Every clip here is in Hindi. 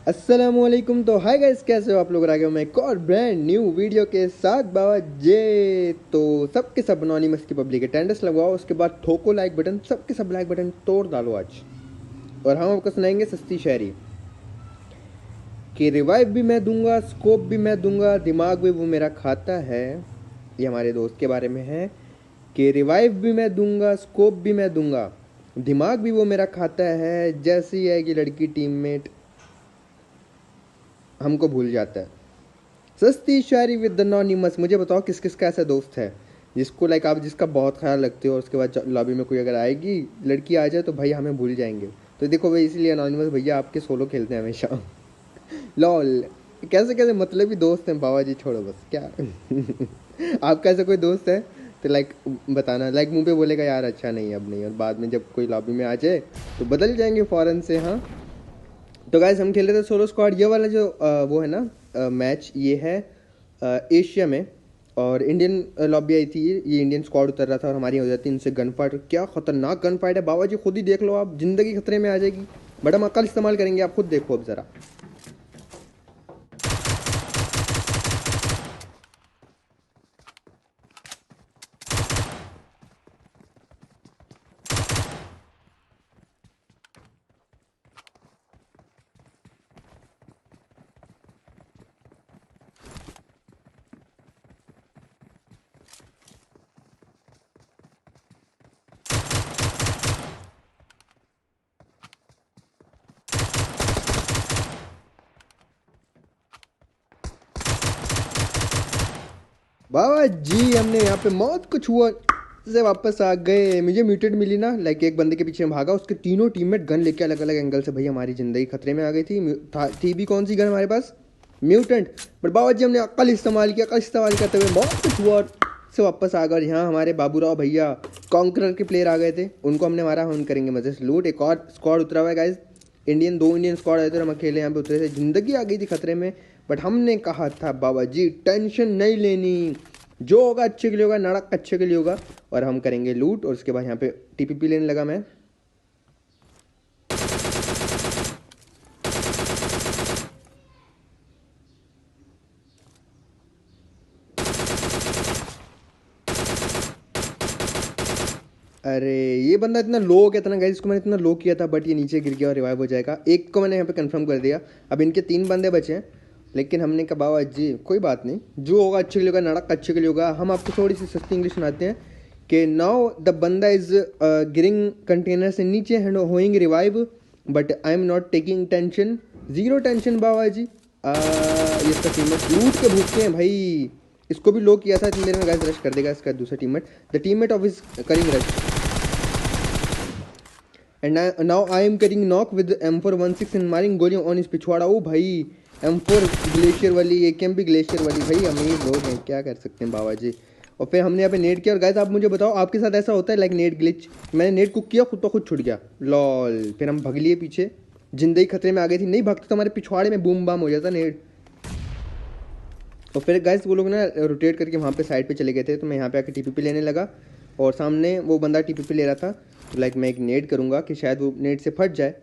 अस्सलामुअलैकुम। तो हाय गाइस, कैसे हो आप लोग? आ गए मैं एक और ब्रांड न्यू वीडियो के साथ बाबा जे। तो सबके सब अनोनिमस की पब्लिक अटेंडेंस लगवाओ, उसके बाद ठोको लाइक बटन, सबके सब लाइक बटन तोड़ डालो आज। और हम आपको सुनाएंगे सस्ती शायरी कि रिवाइव भी मैं दूंगा, स्कोप भी मैं दूंगा, दिमाग भी वो मेरा खाता है। ये हमारे दोस्त के बारे में है कि रिवाइव भी मैं दूंगा, स्कोप भी मैं दूंगा, दिमाग भी वो मेरा खाता है। जैसी है कि लड़की टीममेट हमको भूल जाता है। सस्ती शायरी विद अनोनिमस। मुझे बताओ किस किस का ऐसा दोस्त है जिसको लाइक आप जिसका बहुत ख्याल रखते हो और उसके बाद लॉबी में कोई अगर आएगी लड़की आ जाए तो भाई हमें भूल जाएंगे। तो देखो भाई, इसलिए अनोनिमस भैया आपके सोलो खेलते हैं हमेशा। लॉल। कैसे कैसे मतलबी दोस्त हैं बाबा जी, छोड़ो बस क्या। आपका ऐसा कोई दोस्त है तो लाइक बताना। लाइक मुंह पे बोलेगा यार अच्छा नहीं अब नहीं, और बाद में जब कोई लॉबी में आ जाए तो बदल जाएंगे फ़ौरन से। हाँ, तो गाइस हम खेल रहे थे सोलो स्क्वाड। ये वाला जो वो है ना मैच, ये है एशिया में। और इंडियन लॉबी आई थी, ये इंडियन स्क्वाड उतर रहा था और हमारी हो जाती है इनसे गन फाइट। क्या खतरनाक गन फाइट है बाबा जी, खुद ही देख लो आप, जिंदगी खतरे में आ जाएगी। बड़ा हम अक्ल इस्तेमाल करेंगे, आप खुद देखो अब ज़रा। बाबा जी हमने यहाँ पे मौत को छुआ से वापस आ गए। मुझे म्यूटेड मिली ना, लाइक एक बंदे के पीछे में भागा, उसके तीनों टीममेट गन लेके अलग अलग एंगल से। भाई हमारी ज़िंदगी खतरे में आ गई थी। थी भी कौन सी गन हमारे पास? म्यूटेंट। बट बाबा जी हमने अक्ल इस्तेमाल किया, अक्ल इस्तेमाल करते हुए मौत को छुआ से वापस आ गए। यहाँ हमारे बाबूराव भैया कॉन्करर के प्लेयर आ गए थे, उनको हमने मारा। हम करेंगे मजे से लूट। एक और स्क्वाड उतरा हुआ है गाइज, इंडियन। दो इंडियन स्क्वाड आए थे और हम अकेले यहाँ पे उतरे थे। ज़िंदगी आ गई थी खतरे में। बट हमने कहा था बाबा जी टेंशन नहीं लेनी, जो होगा अच्छे के लिए होगा, नड़क अच्छे के लिए होगा। और हम करेंगे लूट। और उसके बाद यहाँ पे टीपीपी लेने लगा मैं। अरे ये बंदा इतना लो हो गया था ना गाइस, इसको मैंने इतना लो किया था बट ये नीचे गिर गया और रिवाइव हो जाएगा। एक को मैंने यहाँ पे कंफर्म कर दिया। अब इनके 3 बंदे बचे हैं, लेकिन हमने कहा बाबा जी कोई बात नहीं, जो होगा अच्छे के लिए होगा, नड़क अच्छे के लिए होगा। हम आपको थोड़ी सी सस्ती इंग्लिश सुनाते हैं कि नाउ द बंदा इज गिरिंग कंटेनर से नीचे एंड होइंग revive, but I am not taking tension. Zero tension बाबा जी। ये इसका टीममेट लूट के भूखते हैं भाई। इसको भी लो किया था, इतनी देर में गाइस रश कर देगा इसका दूसरा teammate. The teammate of is करिंग rush and now I am करिंग नॉक विद M416 एंड मारिंग गोलियां ऑन इस पिछवाड़ा। ओ भाई M4 ग्लेशियर वाली, AKMP ग्लेशियर वाली। भाई अमीर लोग हैं, क्या कर सकते हैं बाबा जी। और फिर हमने यहाँ पे नेट किया। और गाइस आप मुझे बताओ आपके साथ ऐसा होता है लाइक नेट ग्लिच? मैंने नेट कुक किया, खुद तो खुद छुट गया। लॉल। फिर हम भग लिए पीछे, जिंदगी खतरे में आ गई थी। नहीं भागते तो हमारे पिछवाड़े में बूम बाम हो जाता नेट। और फिर गाइस वो लोग ना रोटेट करके वहाँ पे साइड पे चले गए थे, तो मैं यहाँ पे आके टीपीपी लेने लगा। और सामने वो बंदा टीपीपी ले रहा था, तो लाइक मैं एक नेड करूँगा कि शायद वो नेड से फट जाए।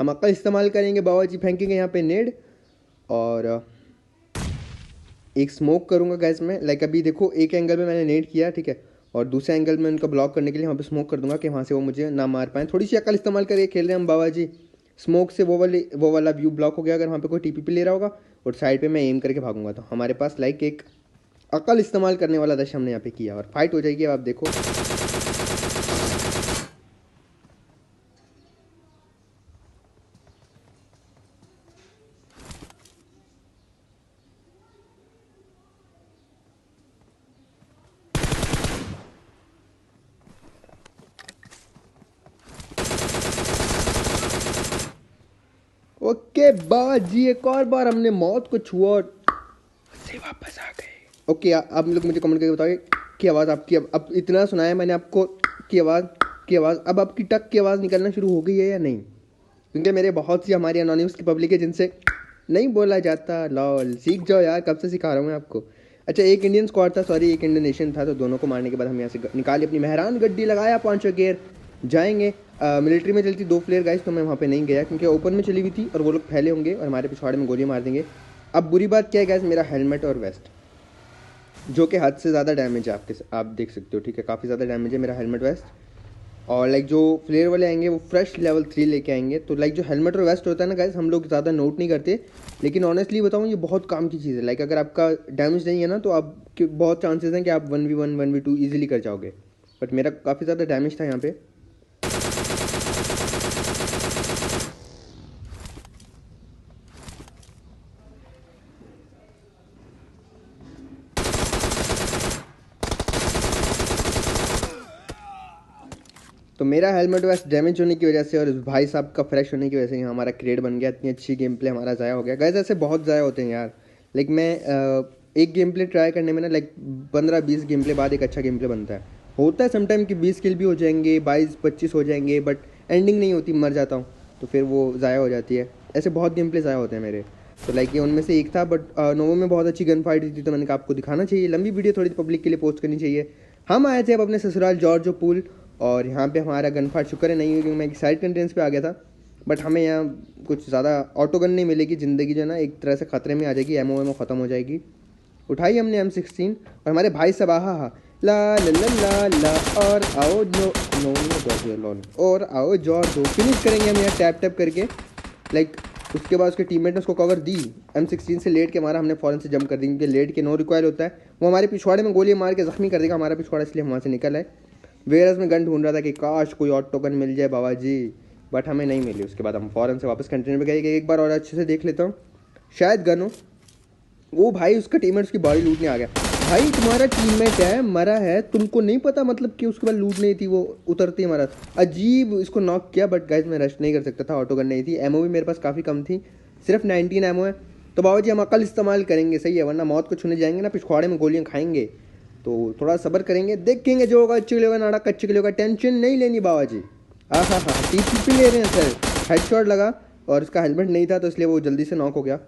हम अक्ल इस्तेमाल करेंगे बाबा जी, फेंकेंगे यहाँ पे नेड। और एक स्मोक करूँगा गैस में। लाइक अभी देखो एक एंगल में मैंने नेड किया, ठीक है, और दूसरे एंगल में उनको ब्लॉक करने के लिए वहाँ पे स्मोक कर दूंगा कि वहाँ से वो मुझे ना मार पाएँ। थोड़ी सी अकल इस्तेमाल करके खेल रहे हैं हम बाबा जी। स्मोक से वो वाला व्यू ब्लॉक हो गया अगर वहाँ पे कोई टीपीपी ले रहा होगा, और साइड पे मैं एम करके भागूंगा। तो हमारे पास लाइक एक अकल इस्तेमाल करने वाला दृश्य हमने यहाँ पे किया और फाइट हो जाएगी। अब आप देखो। ओके बाजी, एक और बार हमने मौत को छुआ और से वापस आ गए। ओके आप लोग मुझे कमेंट करके बताइए की आवाज़ आपकी, अब इतना सुनाया मैंने आपको की आवाज़ अब आपकी टक की आवाज़ निकलना शुरू हो गई है या नहीं? क्योंकि मेरे बहुत सी हमारी अनोनिमस की पब्लिक है जिनसे नहीं बोला जाता। लॉल सीख जाओ यार, कब से सिखा रहा हूँ मैं आपको। अच्छा एक इंडियन स्क्वाड था, सॉरी एक इंडोनेशियन था। तो दोनों को मारने के बाद हम यहाँ से निकाली अपनी मेहरान गड्डी, लगाया 5 गेयर, जाएंगे मिलिट्री में चलती 2 प्लेयर गाइस, तो मैं वहाँ पे नहीं गया क्योंकि ओपन में चली हुई थी और वो लोग फैले होंगे और हमारे पिछवाड़े में गोली मार देंगे। अब बुरी बात क्या है गाइस, मेरा हेलमेट और वेस्ट जो कि हद से ज़्यादा डैमेज है, आप देख सकते हो, ठीक है, काफ़ी ज़्यादा डैमेज है मेरा हेलमेट वेस्ट। और लाइक जो प्लेयर वाले आएंगे वो फ्रेश लेवल 3 लेके आएंगे, तो लाइक जो हेलमेट और वेस्ट होता है ना गाइस, हम लोग ज़्यादा नोट नहीं करते, लेकिन ऑनेस्टली बताऊँ ये बहुत काम की चीज़ है। लाइक अगर आपका डैमेज नहीं है ना तो आप बहुत चांसेस हैं कि आप 1v1 1v2 ईजिली कर जाओगे, बट मेरा काफ़ी ज़्यादा डैमेज था यहाँ पे। तो मेरा हेलमेट वेस्ट डैमेज होने की वजह से और उस भाई साहब का फ्रेश होने की वजह से यहाँ हमारा क्रेड बन गया, इतनी अच्छी गेम प्ले हमारा ज़ाया हो गया गाइस। ऐसे बहुत ज़ाया होते हैं यार। लाइक मैं एक गेम प्ले ट्राई करने में ना लाइक 15-20 गेम प्ले बाद एक अच्छा गेम प्ले बनता है। होता है समटाइम कि 20 किल भी हो जाएंगे, 22-25 हो जाएंगे, बट एंडिंग नहीं होती, मर जाता हूँ तो फिर वो ज़ाया हो जाती है। ऐसे बहुत गेम प्ले ज़ाया होते हैं मेरे, तो लाइक ये उनमें से एक था। बट नोवो में बहुत अच्छी गन फाइट थी तो मैंने कहा आपको दिखाना चाहिए, लंबी वीडियो थोड़ी पब्लिक के लिए पोस्ट करनी चाहिए। हम आए थे अब अपने ससुराल जॉर्जो पूल और यहाँ पे हमारा गन फाइट शुक्र है नहीं हुई क्योंकि मैं एक साइड कंटेंट्स पे आ गया था। बट हमें यहाँ कुछ ज़्यादा ऑटो गन नहीं मिलेगी, ज़िंदगी जो है ना एक तरह से ख़तरे में आ जाएगी, एमओ ख़त्म हो जाएगी। उठाई हमने M16 और हमारे भाई सब आहा हा ला ला ला ला ला और आओ नो नो लॉन और आओ जॉर्जो फिनिश करेंगे हम यहाँ टैप टैप करके। लाइक उसके बाद उसके टीममेट ने उसको कवर दी, M16 से लेट के मारा हमने, फ़ौरन से जंप कर दी क्योंकि लेट के नो रिकॉयल होता है, वो हमारे पिछवाड़े में गोली मार के ज़ख्मी कर देगा हमारा पिछवाड़ा, इसलिए हम वहाँ से निकल आए। वेयरहाउस में गन ढूंढ रहा था कि काश कोई ऑटो गन मिल जाए बाबा जी, बट हमें नहीं मिली। उसके बाद हम फ़ौरन से वापस कंटेनर पे गए कि एक बार और अच्छे से देख लेता हूँ, शायद गन हो। वो भाई उसका टीममेट उसकी बॉडी लूटने आ गया। भाई तुम्हारा टीममेट है, मरा है, तुमको नहीं पता मतलब कि उसके बाद लूट नहीं थी, वो उतरती मरा। अजीब, इसको नॉक किया बट गाइस मैं रश नहीं कर सकता था, ऑटो गन नहीं थी, एमओ भी मेरे पास काफ़ी कम थी, सिर्फ 19 एमओ है। तो बाबा जी हम अकल इस्तेमाल करेंगे, सही है, वरना मौत को छूने जाएंगे ना, पिछवाड़े में गोलियाँ खाएंगे। तो थोड़ा सब्र करेंगे, देखेंगे जो होगा अच्छे के लिए होगा, नाड़ा कच्चे के लिए होगा, टेंशन नहीं लेनी बाबा जी। हाँ हाँ हाँ, टीपी ले रहे हैं सर, हेडशॉट लगा और उसका हेलमेट नहीं था तो इसलिए वो जल्दी से नॉक हो गया।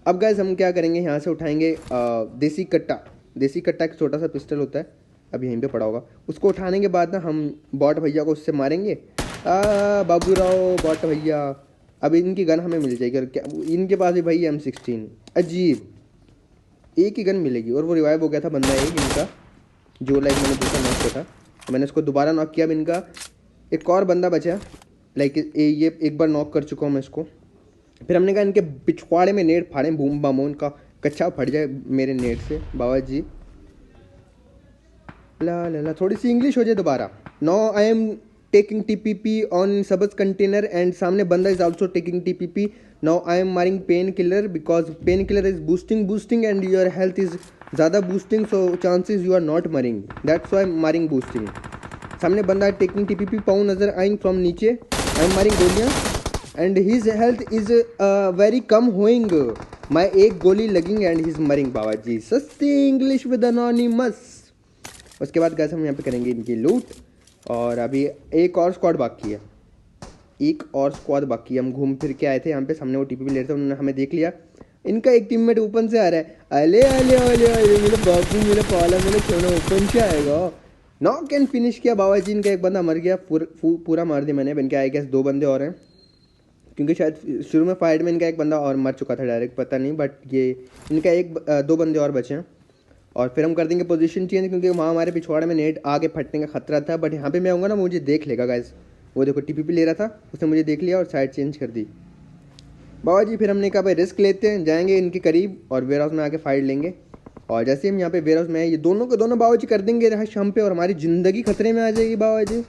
अब गाइस हम क्या करेंगे, यहाँ से उठाएंगे देसी कट्टा, देसी कट्टा एक छोटा सा पिस्टल होता है, अब यहीं पे पड़ा होगा, उसको उठाने के बाद ना हम बॉट भैया को उससे मारेंगे। बाबू राव बॉट भैया, अब इनकी गन हमें मिल जाएगी और क्या इनके पास भी भाई M16, अजीब एक ही गन मिलेगी। और वो रिवाइव हो गया था बंदा एक इनका, जो लाइक मैंने दूसरा नॉक किया था, मैंने उसको दोबारा नॉक किया। अब इनका एक और बंदा बचा, लाइक ये एक बार नॉक कर चुका हूँ मैं इसको। फिर हमने कहा इनके पिछवाड़े में नेट फाड़े, बूम बामोन का कच्चा फट जाए मेरे नेट से बाबा जी। ला ला ला, थोड़ी सी इंग्लिश हो जाए दोबारा। No I am taking TPP on सबस कंटेनर एंड सामने बंदा is also taking TPP। Now I am मारिंग painkiller because painkiller is boosting and your health is ज़्यादा boosting, so chances you are not मरिंग, दैट्स वाई मारिंग बूस्टिंग। सामने बंदा टेकिंग TPP, पाँव नजर आइंग फ्रॉम नीचे, आई एम मारिंग गोलियाँ and his health is very come hoeing, मैं एक गोली लगिंग एंड हिज मरिंग बाबा जी। सस्ती इंग्लिश विद अनोनिमस। उसके बाद गैस हम यहाँ पे करेंगे इनकी लूट और अभी एक और स्क्वाड बाकी है, एक और स्क्वाड बाकी है। हम घूम फिर के आए थे यहाँ पे, सामने वो TPP ले रहे थे, उन्होंने हमें देख लिया। इनका एक टीममेट ओपन से आ रहा है, अले अले अले अले मेरे बाबू मेरे पाला मेरे सोना ओपन से आएगा। नॉक एंड फिनिश किया बाबा जी, इनका एक बंदा मर गया, पूरा मार दिया मैंने। इनके आई गेस 2 बंदे और हैं क्योंकि शायद शुरू में फाइट में इनका एक बंदा और मर चुका था डायरेक्ट, पता नहीं, बट ये इनका 2 बंदे और बचे हैं। और फिर हम कर देंगे पोजीशन चेंज क्योंकि वहाँ हमारे पिछवाड़े में नेट आगे फटने का खतरा था, बट यहाँ पे मैं आऊँगा ना मुझे देख लेगा गाइस। वो देखो TPP ले रहा था, उसने मुझे देख लिया और साइड चेंज कर दी बाबा जी। फिर हमने कहा भाई रिस्क लेते हैं, जाएंगे इनके करीब और वेयर हाउस में आके फाइट लेंगे। और जैसे हम यहाँ पे वेयर हाउस में ये दोनों के दोनों बाबा जी कर देंगे रश हम पे और हमारी ज़िंदगी खतरे में आ जाएगी बाबा जी।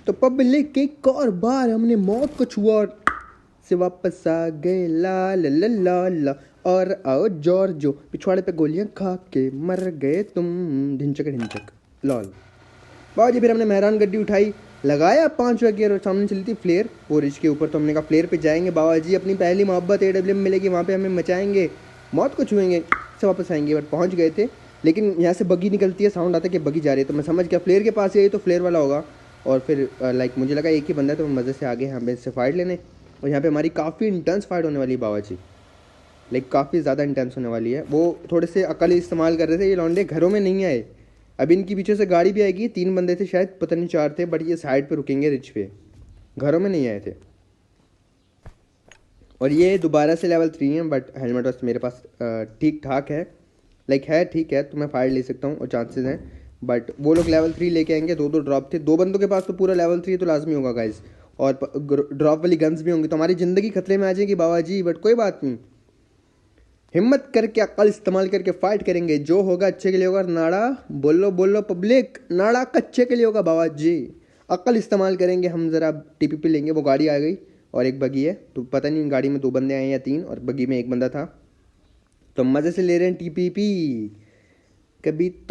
तो पब्लिक एक और बार हमने मौत को छुआ से वापस आ गए, ला ला ला ला ला और आओ जॉर्जो पिछवाड़े पे गोलियां खा के मर गए तुम, ढिंचक ढिंचक लॉल। बाबा जी फिर हमने मेहरान गड्डी उठाई, लगाया 5वां गियर और सामने चली थी फ्लेयर वो रिच के ऊपर। तो हमने कहा फ्लेयर पे जाएंगे बाबा जी, अपनी पहली मोहब्बत AWM मिलेगी, वहाँ पे हमें मचाएंगे, मौत को छुएंगे, से वापस आएंगे। बट पहुँच गए थे, लेकिन यहाँ से बगी निकलती है, साउंड आता है कि बगी जा रही है। तो मैं समझ गया फ्लेयर के पास ही है, तो फ्लेयर वाला होगा। और फिर लाइक मुझे लगा एक ही बंदा है, तो मज़े से आगे यहाँ पे इससे फाइट लेने। और यहाँ पे हमारी काफ़ी इंटेंस फाइट होने वाली है बाबा जी, लाइक काफ़ी ज़्यादा इंटेंस होने वाली है। वो थोड़े से अकल इस्तेमाल कर रहे थे, ये लौंडे घरों में नहीं आए। अभी इनकी पीछे से गाड़ी भी आएगी, 3 बंदे थे शायद, पता नहीं 4 थे, बट ये साइड पे रुकेंगे रिच पे, घरों में नहीं आए थे। और ये दोबारा से लेवल 3 है, बट हेलमेट वैसे मेरे पास ठीक ठाक है, लाइक है ठीक है, तो मैं फायर ले सकता हूँ और चांसेस हैं। बट वो लोग लेवल 3 लेके आएंगे, 2 ड्रॉप थे, 2 बंदों के पास तो पूरा लेवल 3 तो लाजमी होगा गाइज। और ड्रॉप वाली गन्स भी होंगी, तो हमारी ज़िंदगी खतरे में आ जाएगी बाबा जी। बट कोई बात नहीं, हिम्मत करके अक्ल इस्तेमाल करके फाइट करेंगे, जो होगा अच्छे के लिए होगा। नाड़ा बोलो बोलो पब्लिक, नाड़ा कच्चे के लिए होगा बाबा जी। अक्ल इस्तेमाल करेंगे हम, ज़रा TPP लेंगे। वो गाड़ी आ गई और एक बगी है, तो पता नहीं गाड़ी में 2 बंदे आए या 3, और बगी में एक बंदा था। तो मज़े से ले रहे हैं TPP। कभी तो